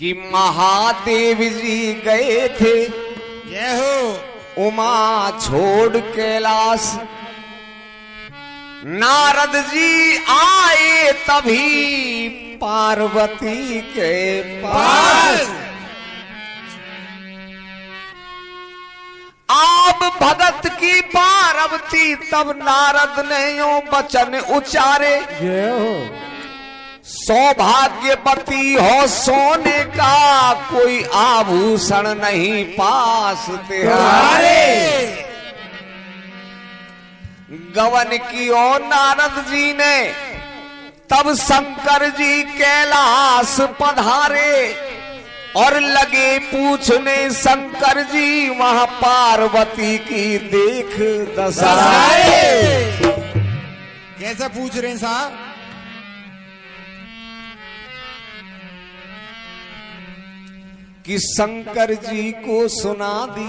कि महादेव जी गए थे ये हो उमा छोड़ कैलाश, नारद जी आए तभी पार्वती के पास। आप भगत की पार्वती, तब नारद ने यो वचन उचारे, सौभाग्यवती हो सोने का कोई आभूषण नहीं पास तुम्हारे। गवन की ओ नारद जी ने तब शंकर जी कैलाश पधारे और लगे पूछने शंकर जी वहां पार्वती की देख दशा। कैसे पूछ रहे हैं साहब? कि शंकर जी को सुना दी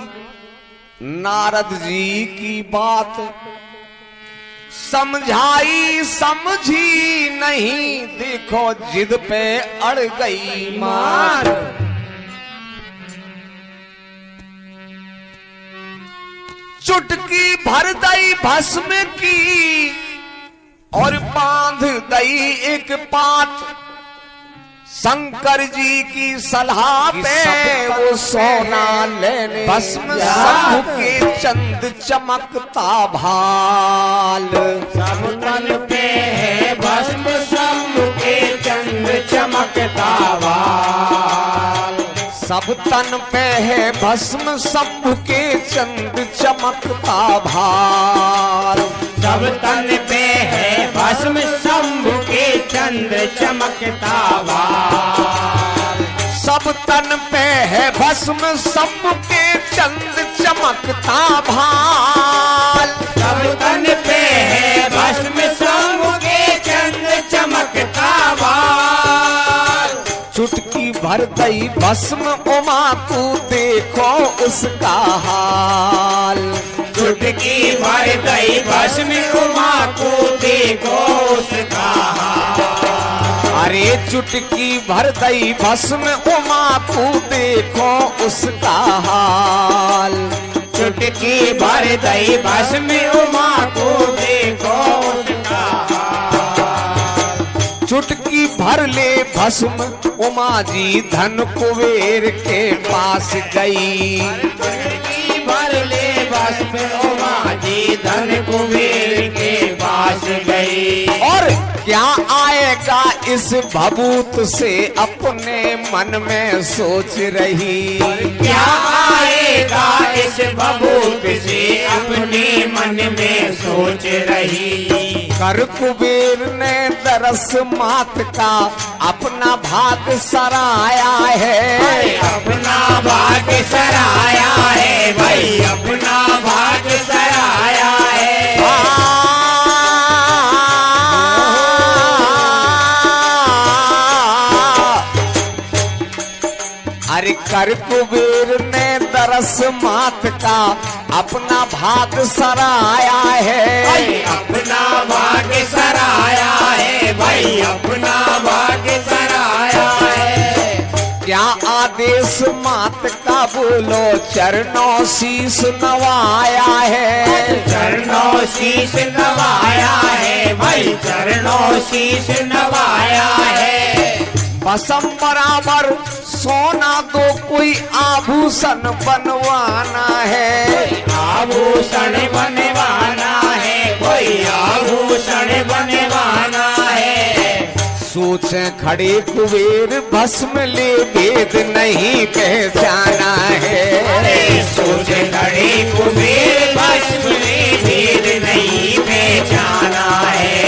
नारद जी की बात, समझाई समझी नहीं, देखो जिद पे अड़ गई मार। चुटकी भर दई भस्म की और बांध दई एक पात, शंकर जी की सलाह पे वो सोना लेने भस्म शंभु के चंद चमकता भाल। सब तन पे है भस्म शंभु के चंद चमकता भाल। सब तन पे है भस्म शंभु के चंद चमकता भाल। सब तन पे है भस्म शंभु के चंद चमकता भाल। सब तन पे है भस्म शंभु के चंद चमकता भाल। सब तन पे है भस्म शंभु के चंद चमकता भाल। चुटकी भर दई भस्म उमा को देखो उसका हाल। चुटकी भर दई भस्म उमा को देखो उसका हाल। अरे चुटकी भर दई भस्म उमा को देखो उसका हाल। चुटकी भर दई भस्म उमा को देखो उसका हाल। चुटकी भर ले भस्म उमा जी धन कुबेर के पास गई। चुटकी भर ले भस्म उमा जी धन कुबेर के पास गई। और क्या आएगा इस भभूत से अपने मन में सोच रही। क्या आएगा इस भभूत से अपने मन में सोच रही। कर कुबेर ने दरस मात का अपना भाग सराया है। अपना भाग सराया है भाई, अपना भाग सराया है। अरे कर कुबेर ने दरस मात का अपना भाग सराया है। अपना भाग सराया है भाई, अपना भाग सराया है। क्या आदेश मात का बोलो चरणों शीश नवाया है। चरणों शीश नवाया है भाई, चरणों शीश नवाया है। भस्म बराबर सोना दो कोई आभूषण बनवाना है। आभूषण बनवाना है, कोई आभूषण बनवाना है। सोचे खड़े कुबेर भस्म ले भेद नहीं पहचाना है। सोचे खड़े कुबेर भस्म ले भेद नहीं पहचाना है।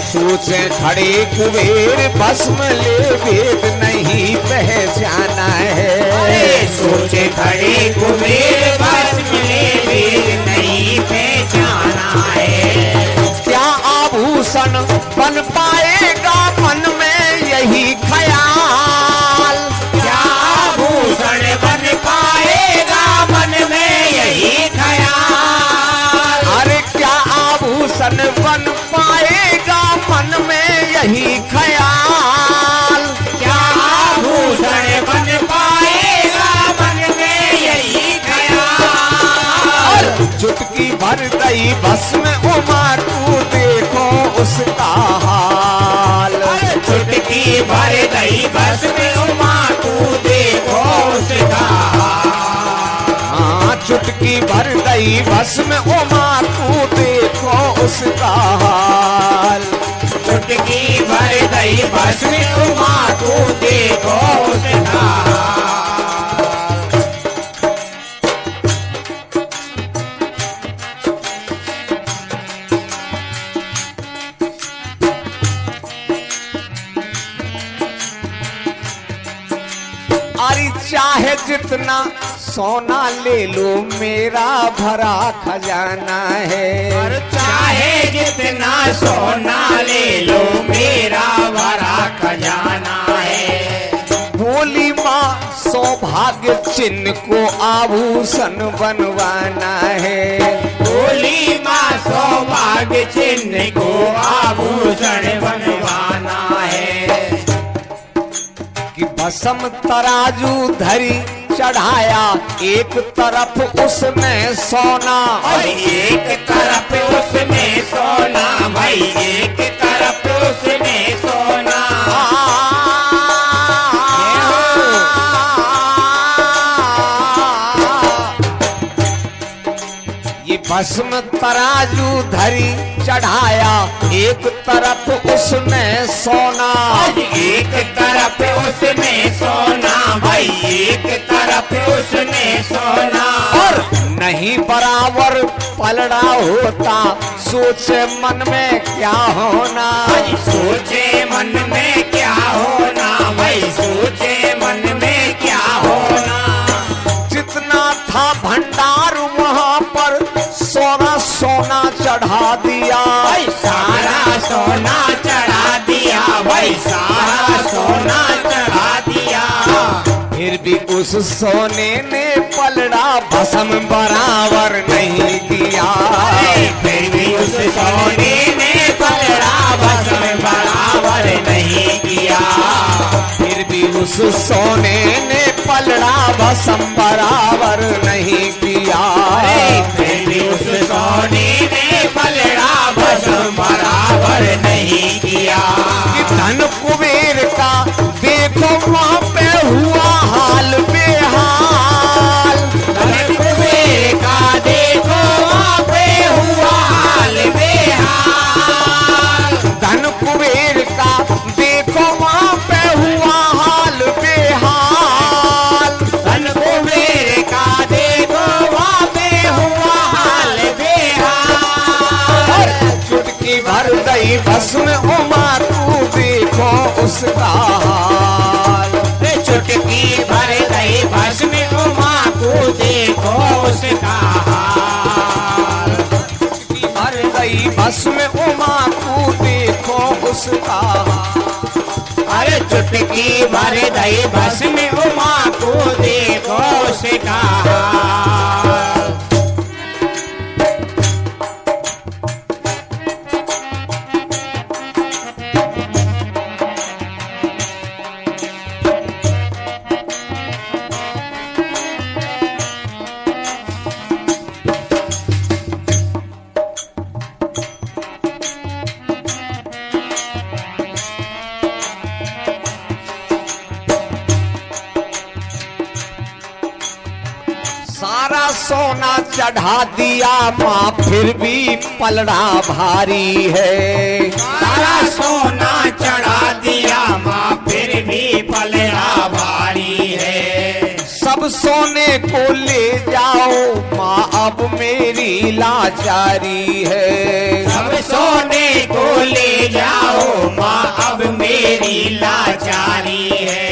सोचे खड़े कुबेर भस्म ले भेद नहीं पहचाना है। सोचे खड़े कुबेर भस्म ले भेद नहीं पहचाना है। क्या आभूषण बन पाएगा मन में यही ख्याल। क्या आभूषण बन पाएगा मन में यही ख्याल। अरे क्या आभूषण बन पाएगा मन में यही ख्याल। क्या आभूषण बन बस में उमा तू देखो उसका हाल। चुटकी भर गई बस में उमा तू देखो उसका हाल। हाँ चुटकी भर गई बस में उमा तू देखो उसका हाल। चुटकी भर गई बस में उमा तू देखो उसका हाल। अरे चाहे जितना सोना ले लो मेरा भरा खजाना है। चाहे जितना सोना ले लो मेरा भरा खजाना है। बोली माँ सौभाग्य चिन्ह को आभूषण बनवाना है। बोली माँ सौभाग्य चिन्ह को आभूषण बनवाना है। कि भस्म तराजू धरी चढ़ाया एक तरफ उसमें सोना और एक तरफ उसमें सोना भाई एक तरफ उसमें सोना। ये भस्म तराजू धरी चढ़ाया एक तरफ उसमें सोना। एक तरफ उसमें सोना भाई एक तरफ उसमें सोना। और नहीं बराबर पलड़ा होता सोचे मन में क्या होना। सोचे मन में क्या होना भाई सोचे मन में क्या होना। जितना था भंडार वहाँ पर सोना सोना चढ़ा दिया। भाई सारा सोना चढ़ा दिया भाई सारा सोना चढ़ा दिया। फिर भी उस सोने ने पलड़ा भस्म बराबर नहीं किया। फिर भी उस सोने ने पलड़ा भस्म बराबर नहीं किया। फिर भी उस सोने ने पलड़ा भस्म बराबर नहीं किया। फिर भी उस सोने ने पलड़ा भस्म बराबर नहीं किया। कि धन कुबेर का देखो वहाँ पे हुआ हाल बेहाल। धन कुबेर का देखो वहाँ पे हुआ हाल बेहाल। धन कुबेर का देखो वहाँ पे हुआ हाल बेहाल। धन कुबेर का देखो वहाँ पे हुआ हाल बेहाल। चुटकी भर गई भस्म उमा तू देखो उसका हाल। चुटकी भर गई भस्म उमा को देखो उसका हाल। चुटकी भर गई भस्म उमा तू देखो उसका हाल। अरे चुटकी भर गई भस्म उमा को देखो उसका हाल। सारा सोना चढ़ा दिया माँ फिर भी पलड़ा भारी है। सारा सोना चढ़ा दिया माँ फिर भी पलड़ा भारी है। सब सोने को ले जाओ माँ अब मेरी लाचारी है। सब सोने को ले जाओ माँ अब मेरी लाचारी है।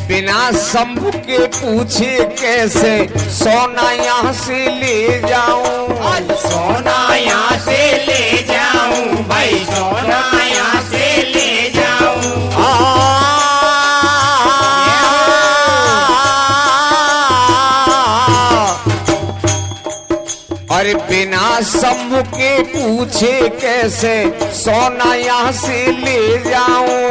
बिना शंभू के पूछे कैसे सोना यहाँ से ले जाऊं। सोना यहाँ से ले जाऊं भाई सोना यहाँ से ले जाऊं। अरे बिना शंभू के पूछे कैसे सोना यहाँ से ले जाऊं।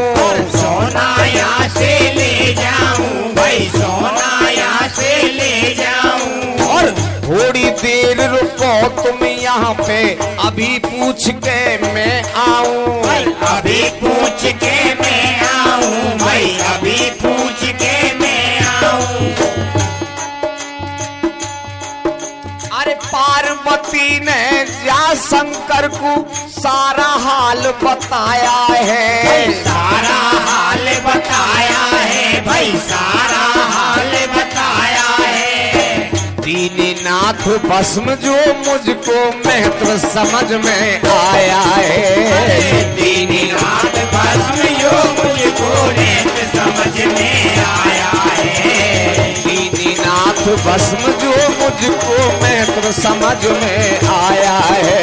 सोना यहाँ से ले जाऊं भाई सोना यहाँ से ले जाऊं। और थोड़ी देर रुको तुम यहाँ पे, अभी पूछ के मैं आऊं। अभी पूछ के मैं आऊं भाई, अभी पूछ के मैं आऊं। अरे पार्वती ने जा शंकर को सारा हाल बताया है, सारा हाल बताया है भाई, सारा हाल बताया है। दीनीनाथ भस्म जो मुझको महत्व समझ में आया है, दीनीनाथ भस्म जो मुझको नेत्र समझ में आया है। दीनीनाथ भस्म जो मुझको महत्व समझ में आया है।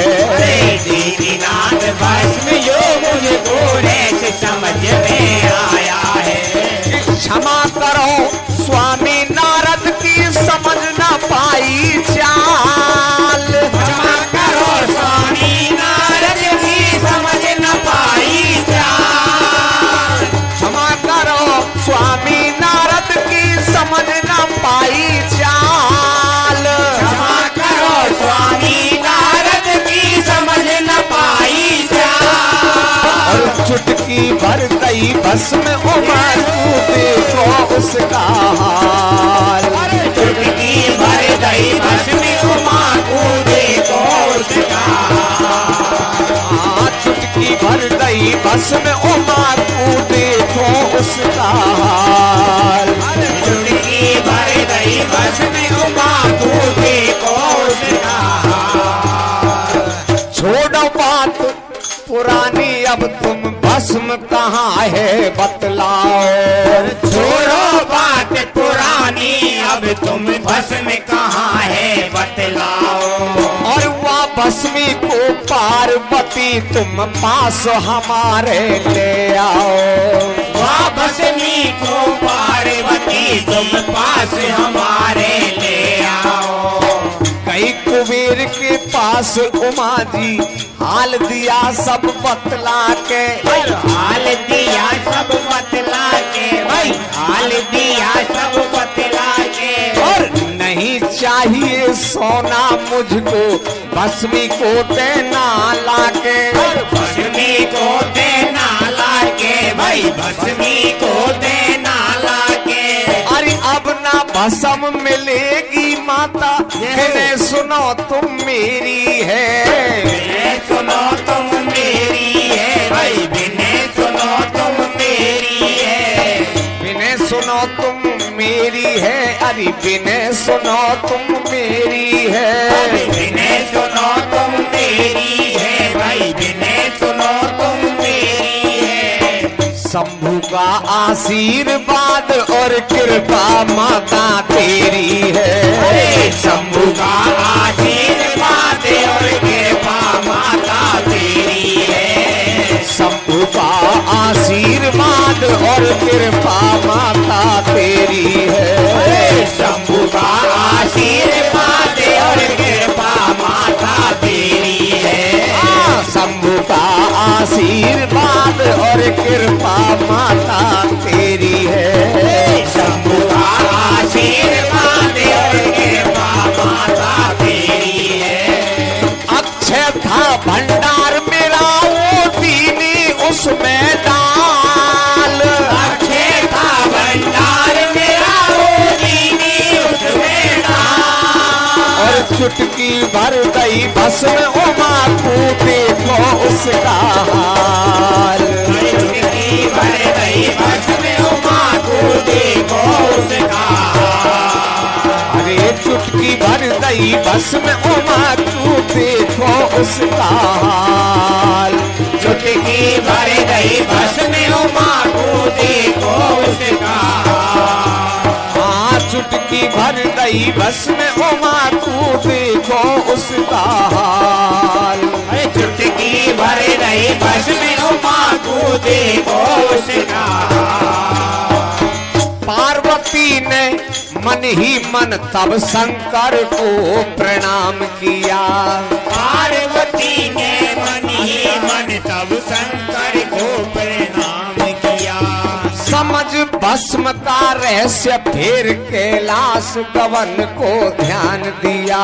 दीनीनाथ भस्म जो मुझको नेत्र समझ में आया है। क्षमा करो स्वामी नारद की समझ न पाई चाल, क्षमा करो स्वामी नारद की समझ न पाई चाल। क्षमा करो स्वामी नारद की समझ न पाई चाल। क्षमा करो स्वामी नारद की समझ न पाई चाल। और चुटकी भर गई भस्म उमर को देखो उसका हाल। चुटकी भर गई भस्म उमा को देखो उसका हाल। चुटकी भर गई भस्म उमा को देखो उसका हाल। चुटकी भर गई भस्म उमा को देखो उसका हाल। छोड़ो बात पुरानी, अब तुम भस्म कहाँ है बतलाओ। छोड़ो बात पुरानी, अब तुम भस्म कहाँ है बतलाओ। और वह भस्मी को पार्वती तुम पास हमारे ले आओ। वह भस्मी को पार्वती तुम पास हमारे ले आओ। कई कुबेर के पास उमा जी हाल दिया सब बतला के, हाल दिया सब बतला के भाई, हाल दिया सब बतला के। और नहीं चाहिए सोना मुझको भस्मी को देना लाके। भस्मी को देना लाके भाई, भस्मी को देना लाके। अरे अब ना भस्म मिलेगी माता, इन्हें सुनो तुम मेरी है। बिने सुनो तुम मेरी है भाई, बिने सुनो तुम मेरी है। बिने सुनो तुम मेरी है, अरे बिने सुनो तुम मेरी है। बिने सुनो तुम मेरी है भाई, बिने सुनो तुम मेरी है। शंभु का आशीर्वाद और कृपा माता तेरी है। शंभु का आशीर्वाद और कृपा माता तेरी है। शंभु का आशीर्वाद और कृपा माता तेरी है। शंभु का आशीर्वाद और कृपा माता तेरी है। शंभु का आशीर्वाद और कृपा माता तेरी है। शंभु का आशीर्वाद और कृपा माता तेरी है। अक्षय था भंडार मेरा वो दीनी उसमें डाल। अक्षय था भंडार मेरा वो दीनी उसमें डाल। और चुटकी भर गई भस्म उमा को देखो उसका हाल। चुटकी भर गई भस्म उमा को देखो उसका हाल। अरे चुटकी भर गई भस्म उमा को देखो उसका हाल। चुटकी भर गई भस्म उमा को देखो उसका हाल। हाँ चुटकी भर गई भस्म उमा को देखो उसका हाल। चुटकी भर गई भस्म उमा को देखो उसका हाल। पार्वती ने मन ही मन तब शंकर को प्रणाम किया। पार्वती ने मन ही मन तब शंकर को प्रणाम किया। समझ भस्म का रहस्य फिर कैलाश गवन को ध्यान दिया।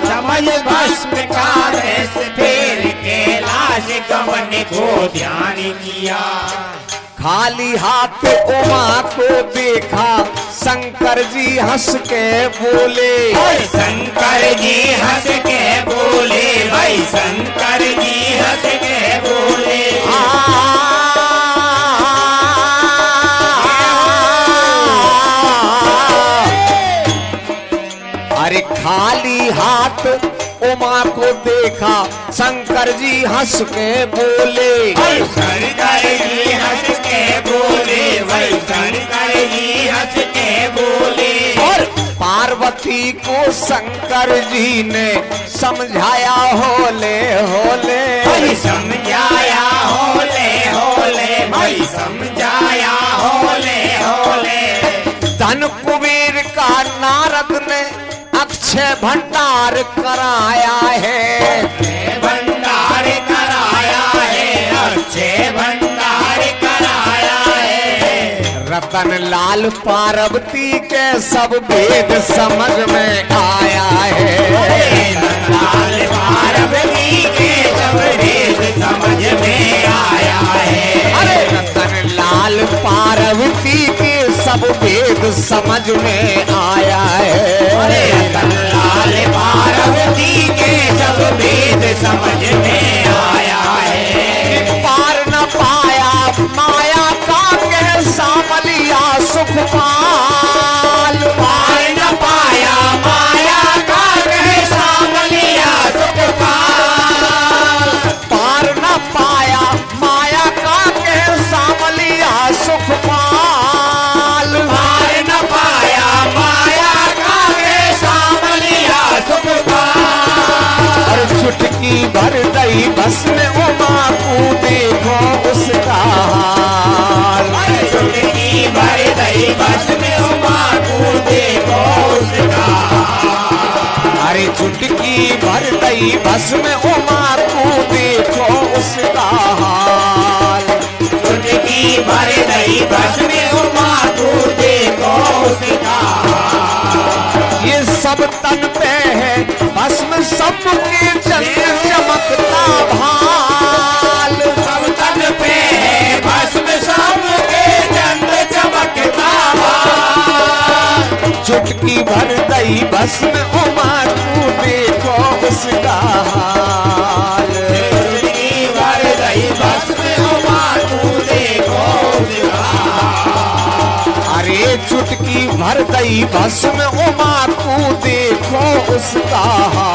समझ भस्म का रहस्य फिर कैलाश गवन को ध्यान किया। खाली हाथ उमा को देखा शंकर जी हंस के बोले। शंकर जी हंस के बोले, भाई शंकर जी हंस के बोले। अरे खाली हाथ उमा को देखा शंकर जी हंस के बोले। शंकर जी हंस के बोले, भाई शंकर जी हंस के बोले। और पार्वती को शंकर जी ने समझाया होले होले। भाई समझाया होले होले, भाई समझाया होले होले। धन कुबेर का नारद ने अक्षय भंडार कराया है। भंडार कराया है, अक्षय भंडार कराया है। रतन लाल पार्वती के सब भेद समझ में आया है। लाल पार्वती के सब भेद समझ में आया है। अरे रतन लाल पार्वती के सब भेद समझ में आया है। अरे लाल पार्वती के सब भेद समझ में आया है। पार न पाया माया का के सामलिया सुख पाल। पार न पाया माया का के सामलिया सुख पाल। पार न पाया माया का के सामलिया सुख पाल। पार न पाया माया का के सामलिया सुख पाल। और चुटकी भर गई बस में उमा को देखो उसका हाल। चुटकी भर गई बस में उमा को देखो उसका हाल। अरे चुटकी भर गई बस में उमा को देखो उसका हाल। चुटकी भर गई बस में उमा को देखो उसका हाल। ये सब तन पे है भस्म सबके चंद्र चमकता भाल। सब तन पे है भस्म सबके चंद्र चमकता भाल। चुटकी भर गई भस्म उमा को देखो उसका हाल। चुटकी भर गई बस में उमा को देखो उसका हाल। अरे चुटकी भर गई भस्म उमा को देखो उसका हाल।